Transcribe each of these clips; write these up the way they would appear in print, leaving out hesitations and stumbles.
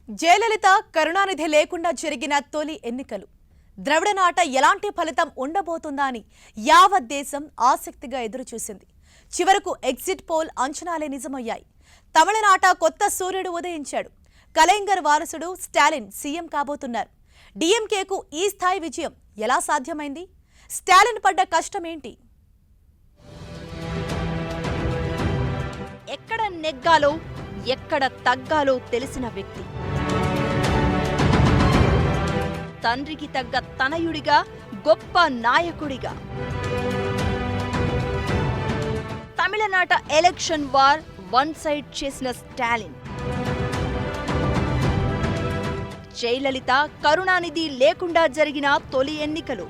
జయలలిత కరుణానిధి లేకుండా జరిగిన తొలి ఎన్నికలు ద్రవిడ నాట ఎలాంటి ఫలితం ఉండబోతుందా అని యావత్ దేశం ఆసక్తిగా ఎదురుచూసింది. చివరకు ఎగ్జిట్ పోల్ అంచనాలే నిజమయ్యాయి. తమిళనాట కొత్త సూర్యుడు ఉదయించాడు. కలైంగర్ వారసుడు స్టాలిన్ సీఎం కాబోతున్నారు. డీఎంకేకు ఈ స్థాయి విజయం ఎలా సాధ్యమైంది? స్టాలిన్ పడ్డ కష్టమేంటి? ఎక్కడ నెగ్గాలో ఎక్కడ తగ్గాలో తెలిసిన వ్యక్తి, తండ్రికి తగ్గ తనయుడిగా, గొప్ప నాయకుడిగా తమిళనాట ఎలక్షన్ వార్ వన్ సైడ్ చేసిన స్టాలిన్, జయలలిత కరుణానిధి లేకుండా జరిగిన తొలి ఎన్నికలు,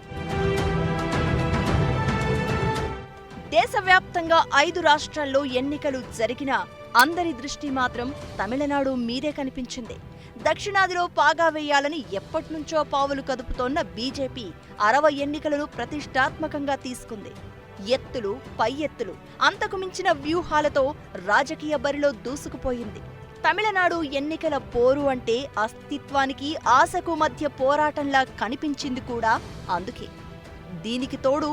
దేశవ్యాప్తంగా 5 రాష్ట్రాల్లో ఎన్నికలు జరిగినా అందరి దృష్టి మాత్రం తమిళనాడు మీదే కనిపించింది. దక్షిణాదిలో పాగా వేయాలని ఎప్పటినుంచో పావులు కదుపుతోన్న బీజేపీ 60 ఎన్నికలను ప్రతిష్టాత్మకంగా తీసుకుంది. ఎత్తులు పై ఎత్తులు, అంతకు మించిన వ్యూహాలతో రాజకీయ బరిలో దూసుకుపోయింది. తమిళనాడు ఎన్నికల పోరు అంటే అస్తిత్వానికి ఆశకు మధ్య పోరాటంలా కనిపించింది కూడా అందుకే. దీనికి తోడు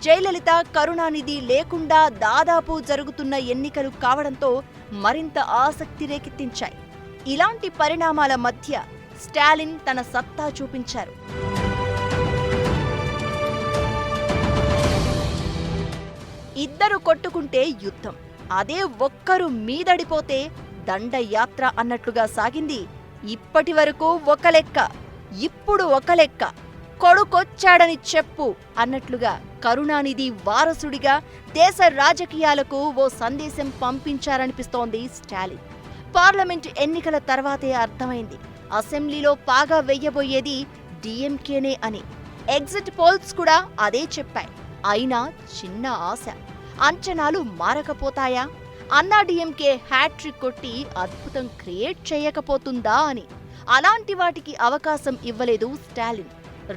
జయలలిత కరుణానిధి లేకుండా దాదాపు జరుగుతున్న ఎన్నికలు కావడంతో మరింత ఆసక్తి రేకెత్తించాయి. ఇలాంటి పరిణామాల మధ్య స్టాలిన్ తన సత్తా చూపించారు. ఇద్దరు కొట్టుకుంటే యుద్ధం, అదే ఒక్కరు మీదడిపోతే దండయాత్ర అన్నట్లుగా సాగింది. ఇప్పటి వరకు ఒక లెక్క, ఇప్పుడు ఒక లెక్క, కొడుకొచ్చాడని చెప్పు అన్నట్లుగా కరుణానిధి వారసుడిగా దేశ రాజకీయాలకు ఓ సందేశం పంపించారనిపిస్తోంది స్టాలిన్. పార్లమెంట్ ఎన్నికల తర్వాతే అర్థమైంది అసెంబ్లీలో పాగా వెయ్యబోయేది డీఎంకేనే అని. ఎగ్జిట్ పోల్స్ కూడా అదే చెప్పాయి. అయినా చిన్న ఆశ, అంచనాలు మారకపోతాయా? అన్నా డీఎంకే హ్యాట్రిక్ కొట్టి అద్భుతం క్రియేట్ చేయకపోతుందా అని. అలాంటి వాటికి అవకాశం ఇవ్వలేదు స్టాలిన్.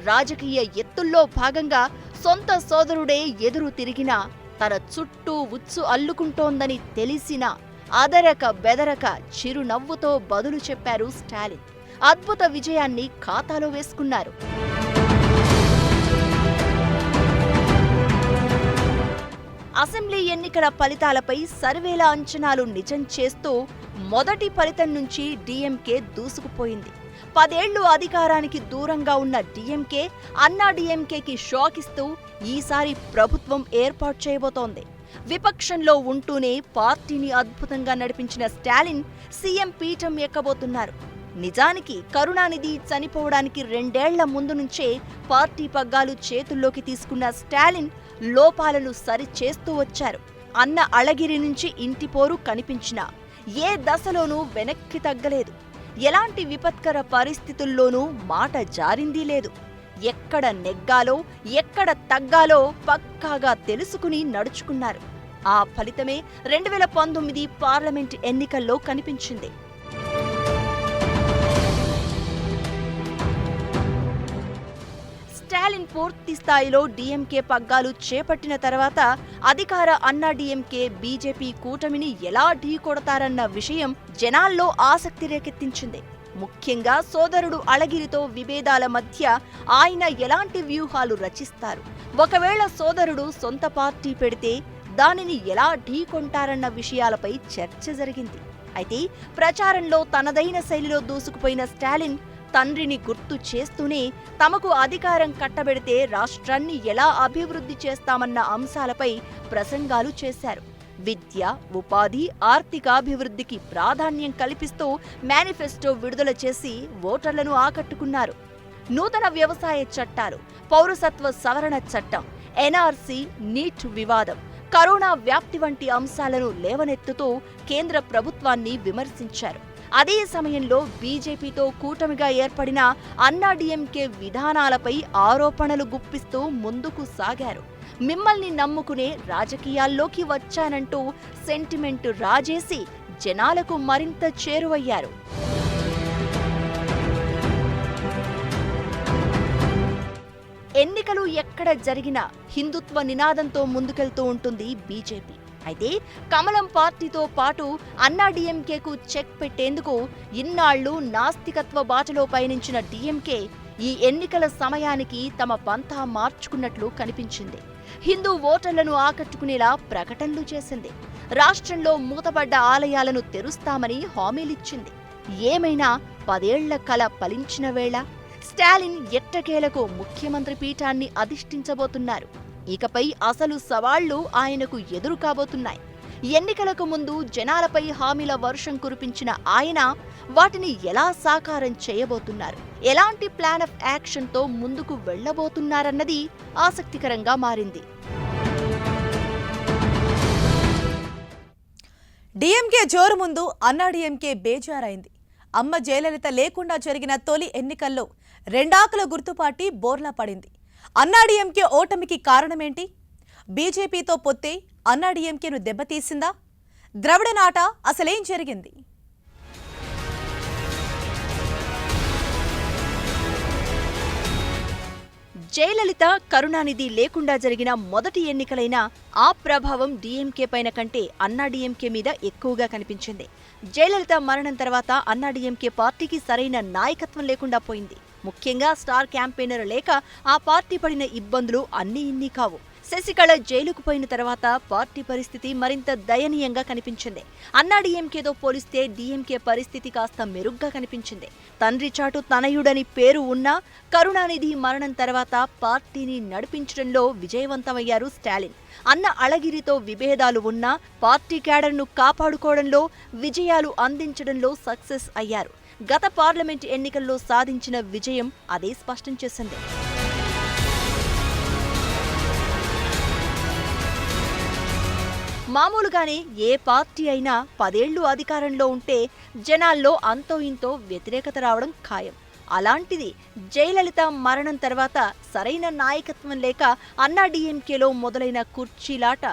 రాజకీయ ఎత్తుల్లో భాగంగా సొంత సోదరుడే ఎదురు తిరిగినా తన చుట్టూ ఉచ్చు అల్లుకుంటోందని తెలిసినా అదరక బెదరక చిరునవ్వుతో బదులు చెప్పారు స్టాలిన్. అద్భుత విజయాన్ని ఖాతాలో వేసుకున్నారు. అసెంబ్లీ ఎన్నికల ఫలితాలపై సర్వేల అంచనాలు నిజం చేస్తూ మొదటి ఫలితం నుంచి డీఎంకే దూసుకుపోయింది. 10 ఏళ్లు అధికారానికి దూరంగా ఉన్న డీఎంకే అన్నా డీఎంకేకి షాక్ ఇస్తూ ఈసారి ప్రభుత్వం ఏర్పాటు చేయబోతోంది. విపక్షంలో ఉంటూనే పార్టీని అద్భుతంగా నడిపించిన స్టాలిన్ సీఎం పీఠం ఎక్కబోతున్నారు. నిజానికి కరుణానిధి చనిపోవడానికి 2 ఏళ్ల ముందు నుంచే పార్టీ పగ్గాలు చేతుల్లోకి తీసుకున్న స్టాలిన్ లోపాలను సరిచేస్తూ వచ్చారు. అన్న అళగిరి నుంచి ఇంటిపోరు కనిపించినా ఏ దశలోనూ వెనక్కి తగ్గలేదు. ఎలాంటి విపత్కర పరిస్థితుల్లోనూ మాట జారిందీ లేదు. ఎక్కడ నెగ్గాలో ఎక్కడ తగ్గాలో పక్కాగా తెలుసుకుని నడుచుకున్నారు. ఆ ఫలితమే 2019 పార్లమెంట్ ఎన్నికల్లో కనిపించింది. స్టాలిన్ పూర్తి స్థాయిలో డీఎంకే పగ్గాలు చేపట్టిన తర్వాత అధికార అన్నా డీఎంకే బీజేపీ కూటమిని ఎలా ఢీకొడతారన్న విషయం జనాల్లో ఆసక్తి రేకెత్తించింది. ముఖ్యంగా సోదరుడు అళగిరితో విభేదాల మధ్య ఆయన ఎలాంటి వ్యూహాలు రచిస్తారు, ఒకవేళ సోదరుడు సొంత పార్టీ పెడితే దానిని ఎలా ఢీకొంటారన్న విషయాలపై చర్చ జరిగింది. అయితే ప్రచారంలో తనదైన శైలిలో దూసుకుపోయిన స్టాలిన్ తండ్రిని గుర్తు చేస్తూనే తమకు అధికారం కట్టబెడితే రాష్ట్రాన్ని ఎలా అభివృద్ధి చేస్తామన్న అంశాలపై ప్రసంగాలు చేశారు. విద్య, ఉపాధి, ఆర్థికాభివృద్ధికి ప్రాధాన్యం కల్పిస్తూ మేనిఫెస్టో విడుదల చేసి ఓటర్లను ఆకట్టుకున్నారు. నూతన వ్యవసాయ చట్టాలు, పౌరసత్వ సవరణ చట్టం, ఎన్ఆర్సీ, నీట్ వివాదం, కరోనా వ్యాప్తి వంటి అంశాలను లేవనెత్తుతూ కేంద్ర ప్రభుత్వాన్ని విమర్శించారు. అదే సమయంలో బీజేపీతో కూటమిగా ఏర్పడిన అన్నా డీఎంకే విధానాలపై ఆరోపణలు గుప్పిస్తూ ముందుకు సాగారు. మిమ్మల్ని నమ్ముకునే రాజకీయాల్లోకి వచ్చానంటూ సెంటిమెంట్ రాజేసి జనాలకు మరింత చేరువయ్యారు. ఎన్నికలు ఎక్కడ జరిగినా హిందుత్వ నినాదంతో ముందుకెళ్తూ ఉంటుంది బీజేపీ. అయితే కమలం పార్టీతో పాటు అన్నాడీఎంకేకు చెక్ పెట్టేందుకు ఇన్నాళ్లు నాస్తికత్వ బాటలో పయనించిన డీఎంకే ఈ ఎన్నికల సమయానికి తమ పంథా మార్చుకున్నట్లు కనిపించింది. హిందూ ఓటర్లను ఆకట్టుకునేలా ప్రకటనలు చేసింది. రాష్ట్రంలో మూతపడ్డ ఆలయాలను తెరుస్తామని హామీలిచ్చింది. ఏమైనా 10 ఏళ్ల కల ఫలించిన వేళ స్టాలిన్ ఎట్టకేలకు ముఖ్యమంత్రి పీఠాన్ని అధిష్ఠించబోతున్నారు. ఇకపై అసలు సవాళ్లు ఆయనకు ఎదురు కాబోతున్నాయి. ఎన్నికలకు ముందు జనాలపై హామీల వర్షం కురిపించిన ఆయన వాటిని ఎలా సాకారం చేయబోతున్నారు, ఎలాంటి ప్లాన్ ఆఫ్ యాక్షన్తో ముందుకు వెళ్లబోతున్నారన్నది ఆసక్తికరంగా మారింది. డీఎంకే జోరు ముందు అన్నాడీఎంకే బేజారైంది. అమ్మ జయలలిత లేకుండా జరిగిన తొలి ఎన్నికల్లో రెండాకుల గుర్తుపాటి బోర్లా పడింది. అన్నాడీఎంకే ఓటమికి కారణమేంటి? బీజేపీతో పొత్తే అన్నాడీఎంకేను దెబ్బతీసిందా? ద్రవిడ నాట అసలేం జరిగింది? జయలలిత, కరుణానిధి లేకుండా జరిగిన మొదటి ఎన్నికలైన ఆ ప్రభావం డీఎంకే పైన కంటే అన్నాడీఎంకే మీద ఎక్కువగా కనిపించింది. జయలలిత మరణం తర్వాత అన్నాడీఎంకే పార్టీకి సరైన నాయకత్వం లేకుండా పోయింది. ముఖ్యంగా స్టార్ క్యాంపెయినర్ లేక ఆ పార్టీ పడిన ఇబ్బందులు అన్నీ ఇన్ని కావు. శశికళ జైలుకు పోయిన తర్వాత పార్టీ పరిస్థితి మరింత దయనీయంగా కనిపించింది. అన్నాడీఎంకేతో పోలిస్తే డీఎంకే పరిస్థితి కాస్త మెరుగ్గా కనిపించింది. తండ్రి చాటు తనయుడని పేరు ఉన్నా కరుణానిధి మరణం తర్వాత పార్టీని నడిపించడంలో విజయవంతమయ్యారు స్టాలిన్. అన్న అళగిరితో విభేదాలు ఉన్నా పార్టీ క్యాడర్ను కాపాడుకోవడంలో, విజయాలు అందించడంలో సక్సెస్ అయ్యారు. గత పార్లమెంట్ ఎన్నికల్లో సాధించిన విజయం అదే స్పష్టం చేసింది. మామూలుగానే ఏ పార్టీ అయినా 10 ఏళ్లు అధికారంలో ఉంటే జనాల్లో అంతో ఇంతో వ్యతిరేకత రావడం ఖాయం. అలాంటిది జయలలిత మరణం తర్వాత సరైన నాయకత్వం లేక అన్నాడీఎంకేలో మొదలైన కుర్చీలాట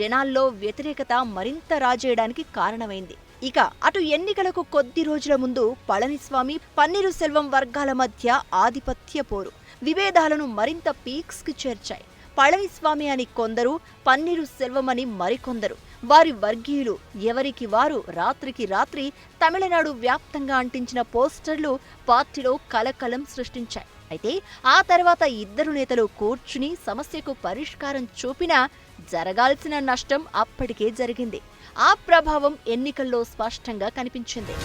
జనాల్లో వ్యతిరేకత మరింత రాజేయడానికి కారణమైంది. ఇక అటు ఎన్నికలకు కొద్ది రోజుల ముందు పళనిస్వామి, పన్నీరు సెల్వం వర్గాల మధ్య ఆధిపత్య పోరు విభేదాలను మరింత పీక్స్కి చేర్చాయి. పళనిస్వామి అని కొందరు, పన్నీరు సెల్వమని మరికొందరు. వారి వర్గీయులు ఎవరికి వారు రాత్రికి రాత్రి తమిళనాడు వ్యాప్తంగా అంటించిన పోస్టర్లు పార్టీలో కలకలం సృష్టించాయి. అయితే ఆ తర్వాత ఇద్దరు నేతలు కూర్చుని సమస్యకు పరిష్కారం చూపినా జరగాల్సిన నష్టం అప్పటికే జరిగింది. ఆ ప్రభావం ఎన్నికల్లో స్పష్టంగా కనిపించింది.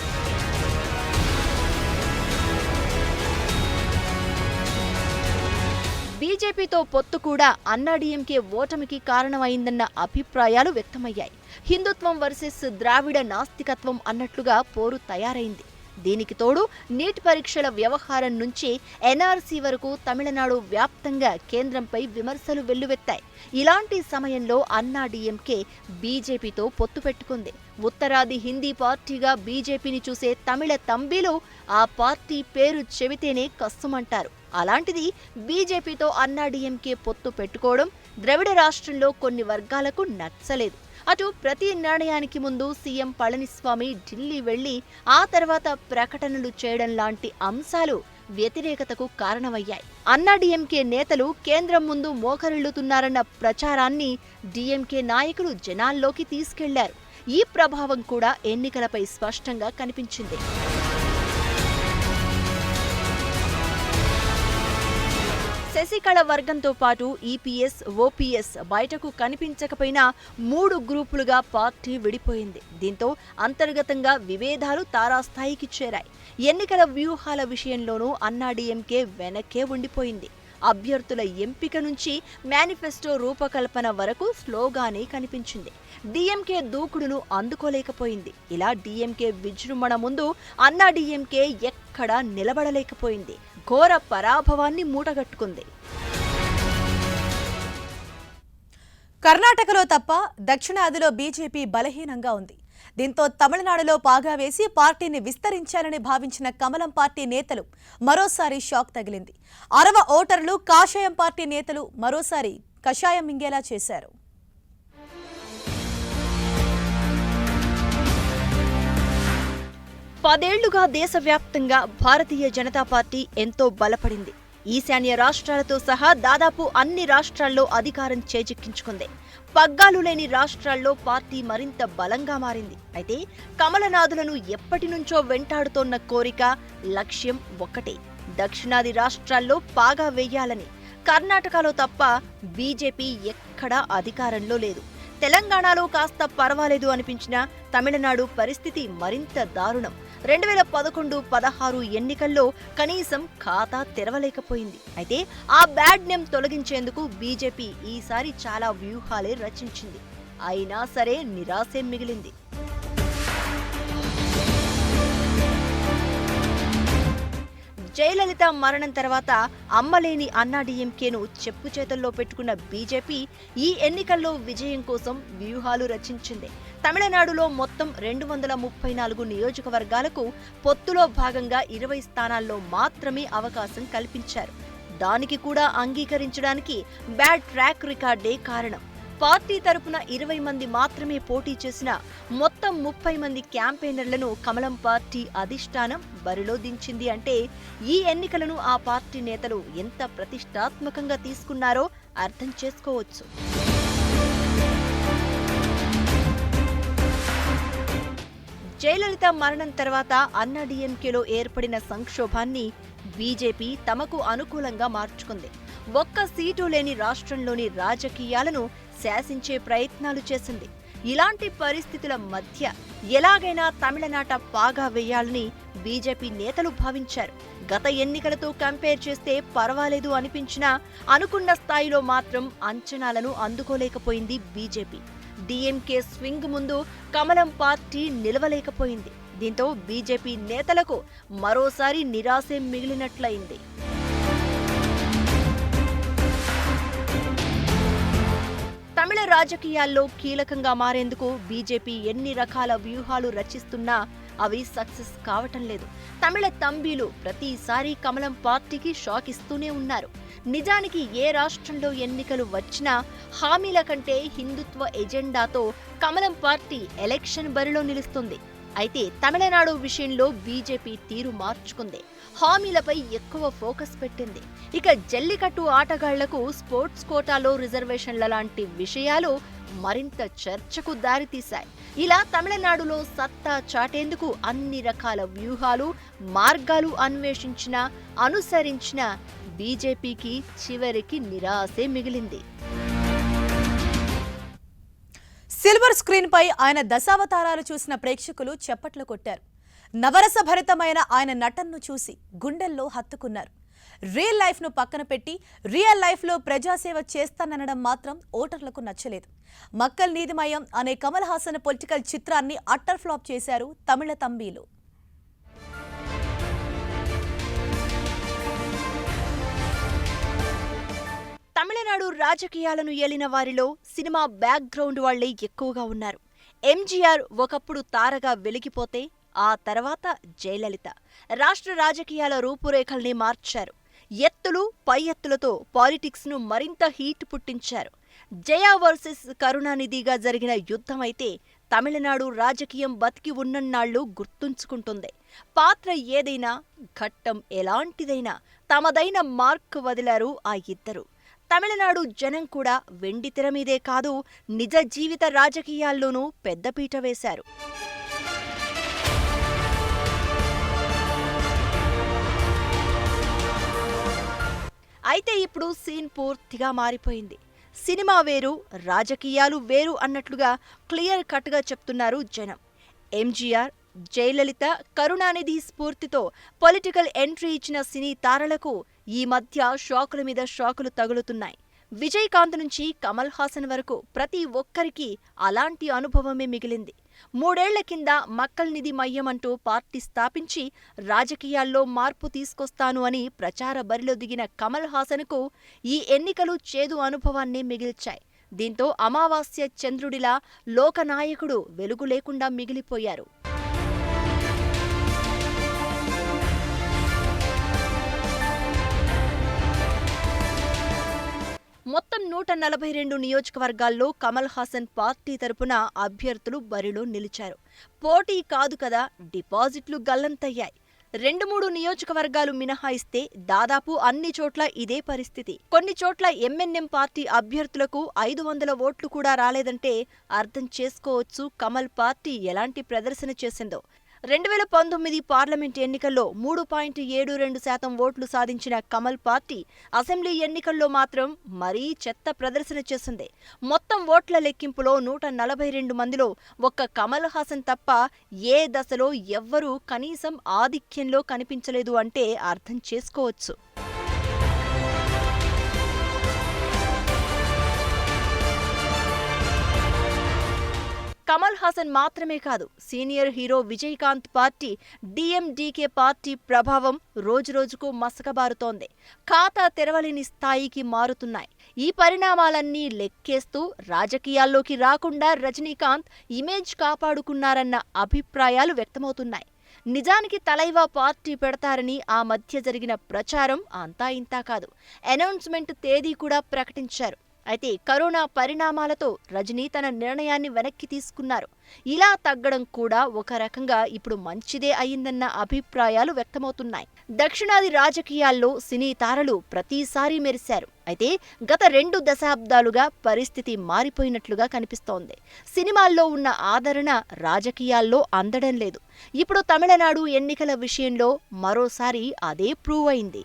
బీజేపీతో పొత్తు కూడా అన్నాడీఎంకే ఓటమికి కారణమైందన్న అభిప్రాయాలు వ్యక్తమయ్యాయి. హిందుత్వం వర్సెస్ ద్రావిడ నాస్తికత్వం అన్నట్లుగా పోరు తయారైంది. దీనికి తోడు నీట్ పరీక్షల వ్యవహారం నుంచి ఎన్ఆర్సీ వరకు తమిళనాడు వ్యాప్తంగా కేంద్రంపై విమర్శలు వెల్లువెత్తాయి. ఇలాంటి సమయంలో అన్నాడీఎంకే బీజేపీతో పొత్తు పెట్టుకుంది. ఉత్తరాది హిందీ పార్టీగా బీజేపీని చూసే తమిళ తంబీలు ఆ పార్టీ పేరు చెబితేనే కస్సుమంటారు. అలాంటిది బీజేపీతో అన్నాడీఎంకే పొత్తు పెట్టుకోవడం ద్రవిడ రాష్ట్రంలో కొన్ని వర్గాలకు నచ్చలేదు. అటు ప్రతి నిర్ణయానికి ముందు సీఎం పళనిస్వామి ఢిల్లీ వెళ్లి ఆ తర్వాత ప్రకటనలు చేయడం లాంటి అంశాలు వ్యతిరేకతకు కారణమయ్యాయి. అన్నాడీఎంకే నేతలు కేంద్రం ముందు మోకరిల్లుతున్నారన్న ప్రచారాన్ని డీఎంకే నాయకులు జనాల్లోకి తీసుకెళ్లారు. ఈ ప్రభావం కూడా ఎన్నికలపై స్పష్టంగా కనిపించింది. శశికళ వర్గంతో పాటు ఈపీఎస్, ఓపీఎస్ బయటకు కనిపించకపోయినా 3 గ్రూపులుగా పార్టీ విడిపోయింది. దీంతో అంతర్గతంగా విభేదాలు తారాస్థాయికి చేరాయి. ఎన్నికల వ్యూహాల విషయంలోనూ అన్నాడీఎంకే వెనక్కే ఉండిపోయింది. అభ్యర్థుల ఎంపిక నుంచి మేనిఫెస్టో రూపకల్పన వరకు స్లోగానే కనిపించింది. డీఎంకే దూకుడును అందుకోలేకపోయింది. ఇలా డీఎంకే విజృంభణ ముందు అన్నాడీఎంకే ఎక్కడా నిలబడలేకపోయింది. ఘోర పరాభవాన్ని మూటగట్టుకుంది. కర్ణాటకలో తప్ప దక్షిణాదిలో బీజేపీ బలహీనంగా ఉంది. దీంతో తమిళనాడులో పాగా వేసి పార్టీని విస్తరించాలని భావించిన కమలం పార్టీ నేతలు మరోసారి షాక్ తగిలింది. అరవ ఓటర్లు కాషాయం పార్టీ నేతలు మరోసారి కషాయం మింగేలా చేశారు. పదేళ్లుగా దేశవ్యాప్తంగా భారతీయ జనతా పార్టీ ఎంతో బలపడింది. ఈశాన్య రాష్ట్రాలతో సహా దాదాపు అన్ని రాష్ట్రాల్లో అధికారం చేజిక్కించుకుంది. పగ్గాలు లేని రాష్ట్రాల్లో పార్టీ మరింత బలంగా మారింది. అయితే కమలనాథులను ఎప్పటి నుంచో వెంటాడుతోన్న కోరిక, లక్ష్యం ఒక్కటే, దక్షిణాది రాష్ట్రాల్లో పాగా వేయాలని. కర్ణాటకలో తప్ప బీజేపీ ఎక్కడా అధికారంలో లేదు. తెలంగాణలో కాస్త పర్వాలేదు అనిపించినా తమిళనాడు పరిస్థితి మరింత దారుణం. 2011-16 ఎన్నికల్లో కనీసం ఖాతా తెరవలేకపోయింది. అయితే ఆ బ్యాడ్ నేమ్ తొలగించేందుకు బీజేపీ ఈసారి చాలా వ్యూహాలే రచించింది. అయినా సరే నిరాశే మిగిలింది. జయలలిత మరణం తర్వాత అమ్మలేని అన్నాడీఎంకేను చెప్పు చేతల్లో పెట్టుకున్న బీజేపీ ఈ ఎన్నికల్లో విజయం కోసం వ్యూహాలు రచించింది. తమిళనాడులో మొత్తం 234 నియోజకవర్గాలకు పొత్తులో భాగంగా 20 స్థానాల్లో మాత్రమే అవకాశం కల్పించారు. దానికి కూడా అంగీకరించడానికి బ్యాడ్ ట్రాక్ రికార్డే కారణం. పార్టీ తరపున 20 మంది మాత్రమే పోటీ చేసిన మొత్తం 30 మంది క్యాంపెయినర్లను కమలం పార్టీ అధిష్టానం బరిలో దించింది. అంటే ఈ ఎన్నికలను ఆ పార్టీ నేతలు ఎంత ప్రతిష్టాత్మకంగా తీసుకున్నారో అర్థం చేసుకోవచ్చు. జయలలిత మరణం తర్వాత అన్నాడీఎంకేలో ఏర్పడిన సంక్షోభాన్ని బీజేపీ తమకు అనుకూలంగా మార్చుకుంది. ఒక్క సీటు లేని రాష్ట్రంలోని రాజకీయాలను శాసించే ప్రయత్నాలు చేసింది. ఇలాంటి పరిస్థితుల మధ్య ఎలాగైనా తమిళనాట పాగా వేయాలని బీజేపీ నేతలు భావించారు. గత ఎన్నికలతో కంపేర్ చేస్తే పర్వాలేదు అనిపించినా అనుకున్న స్థాయిలో మాత్రం అంచనాలను అందుకోలేకపోయింది బీజేపీ. డీఎంకే స్వింగ్ ముందు కమలం పార్టీ నిలవలేకపోయింది. దీంతో బీజేపీ నేతలకు మరోసారి నిరాశే మిగిలినట్లయింది. తమిళ రాజకీయాల్లో కీలకంగా మారేందుకు బీజేపీ ఎన్ని రకాల వ్యూహాలు రచిస్తున్నా అవి సక్సెస్ కావటం లేదు. తమిళ తంబీలు ప్రతిసారి కమలం పార్టీకి షాక్ ఇస్తూనే ఉన్నారు. నిజానికి ఏ రాష్ట్రంలో ఎన్నికలు వచ్చినా హామీల కంటే హిందుత్వ ఎజెండాతో కమలం పార్టీ ఎలక్షన్ బరిలో నిలుస్తుంది. అయితే తమిళనాడు విషయంలో బీజేపీ తీరు మార్చుకుంది. హామీలపై ఎక్కువ ఫోకస్ పెట్టింది. ఇక జల్లికట్టు ఆటగాళ్లకు స్పోర్ట్స్ కోటాలో రిజర్వేషన్ల లాంటి విషయాలు మరింత చర్చకు దారితీశాయి. ఇలా తమిళనాడులో సత్తా చాటేందుకు అన్ని రకాల వ్యూహాలు, మార్గాలు అనుసరించిన బీజేపీకి చివరికి నిరాశే మిగిలింది. సిల్వర్ స్క్రీన్ పై ఆయన దశావతారాలు చూసిన ప్రేక్షకులు చప్పట్లు కొట్టారు. నవరస భరితమైన ఆయన నటనను చూసి గుండెల్లో హత్తుకున్నారు. రియల్ లైఫ్ ను పక్కన పెట్టి రియల్ లైఫ్ లో ప్రజాసేవ చేస్తాననడం మాత్రం ఓటర్లకు నచ్చలేదు. మక్కల్ నీదిమయం అనే కమల్ హాసన్ పొలిటికల్ చిత్రాన్ని అట్టర్ ఫ్లాప్ చేశారు తమిళ తంబీలు. తమిళనాడు రాజకీయాలను ఏలిన వారిలో సినిమా బ్యాక్గ్రౌండ్ వాళ్లే ఎక్కువగా ఉన్నారు. ఎంజీఆర్ ఒకప్పుడు తారగా వెలిగిపోతే ఆ తర్వాత జయలలిత రాష్ట్ర రాజకీయాల రూపురేఖల్ని మార్చారు. ఎత్తులు పై ఎత్తులతో పాలిటిక్స్ ను మరింత హీట్ పుట్టించారు. జయ వర్సెస్ కరుణానిధిగా జరిగిన యుద్ధమైతే తమిళనాడు రాజకీయం బతికి ఉన్నన్నాళ్లు గుర్తుంచుకుంటుంది. పాత్ర ఏదైనా, ఘట్టం ఎలాంటిదైనా తమదైన మార్క్ వదిలారు ఆ ఇద్దరు. తమిళనాడు జనం కూడా వెండితెర మీదే కాదు, నిజ జీవిత రాజకీయాల్లోనూ పెద్దపీట వేశారు. అయితే ఇప్పుడు సీన్ పూర్తిగా మారిపోయింది. సినిమా వేరు, రాజకీయాలు వేరు అన్నట్లుగా క్లియర్ కట్గా చెప్తున్నారు జనం. ఎంజీఆర్, జయలలిత, కరుణానిధి స్ఫూర్తితో పొలిటికల్ ఎంట్రీ ఇచ్చిన సినీ తారలకు ఈ మధ్య షాకుల మీద షాకులు తగులుతున్నాయి. విజయకాంత్ నుంచి కమల్ హాసన్ వరకు ప్రతి ఒక్కరికి అలాంటి అనుభవమే మిగిలింది. 3 ఏళ్ల కింద మక్కల్ నిధి మయ్యం అంటూ పార్టీ స్థాపించి రాజకీయాల్లో మార్పు తీసుకొస్తాను అని ప్రచార బరిలో దిగిన కమల్ హాసన్కు ఈ ఎన్నికలు చేదు అనుభవాన్నే మిగిల్చాయి. దీంతో అమావాస్య చంద్రుడిలా లోకనాయకుడు వెలుగు లేకుండా మిగిలిపోయారు. మొత్తం 142 నియోజకవర్గాల్లో కమల్ హాసన్ పార్టీ తరపున అభ్యర్థులు బరిలో నిలిచారు. పోటీ కాదు కదా, డిపాజిట్లు గల్లంతయ్యాయి. 2-3 నియోజకవర్గాలు మినహాయిస్తే దాదాపు అన్ని చోట్ల ఇదే పరిస్థితి. కొన్ని చోట్ల ఎంఎన్ఎం పార్టీ అభ్యర్థులకు 500 ఓట్లు కూడా రాలేదంటే అర్థం చేసుకోవచ్చు కమల్ పార్టీ ఎలాంటి ప్రదర్శన చేసిందో. 2019 పార్లమెంట్ ఎన్నికల్లో 3.72% ఓట్లు సాధించిన కమల్ పార్టీ అసెంబ్లీ ఎన్నికల్లో మాత్రం మరీ చెత్త ప్రదర్శన చేసింది. మొత్తం ఓట్ల లెక్కింపులో 142 మందిలో ఒక్క కమల్ హాసన్ తప్ప ఏ దశలో ఎవ్వరూ కనీసం ఆధిక్యంలో కనిపించలేదు అంటే అర్థం చేసుకోవచ్చు. కమల్ హాసన్ మాత్రమే కాదు, senior hero Vijayakanth party DMDK party ప్రభావం రోజురోజుకు మసకబారుతోంది. ఖాతా తెరవలేని స్థాయికి మారుతున్నాయి. ఈ పరిణామాలన్నీ లెక్కేస్తూ రాజకీయాల్లోకి రాకుండా రజనీకాంత్ ఇమేజ్ కాపాడుకున్నారన్న అభిప్రాయాలు వ్యక్తమవుతున్నాయి. నిజానికి తలైవా పార్టీ పెడతారని ఆ మధ్య జరిగిన ప్రచారం అంతా ఇంతా కాదు. అనౌన్స్మెంట్ తేదీ కూడా ప్రకటించారు. అయితే కరోనా పరిణామాలతో రజనీ తన నిర్ణయాన్ని వెనక్కి తీసుకున్నారు. ఇలా తగ్గడం కూడా ఒక రకంగా ఇప్పుడు మంచిదే అయిందన్న అభిప్రాయాలు వ్యక్తమవుతున్నాయి. దక్షిణాది రాజకీయాల్లో సినీ తారలు ప్రతిసారి మెరిశారు. అయితే గత 2 దశాబ్దాలుగా పరిస్థితి మారిపోయినట్లుగా కనిపిస్తోంది. సినిమాల్లో ఉన్న ఆదరణ రాజకీయాల్లో అందడం లేదు. ఇప్పుడు తమిళనాడు ఎన్నికల విషయంలో మరోసారి అదే ప్రూవ్ అయింది.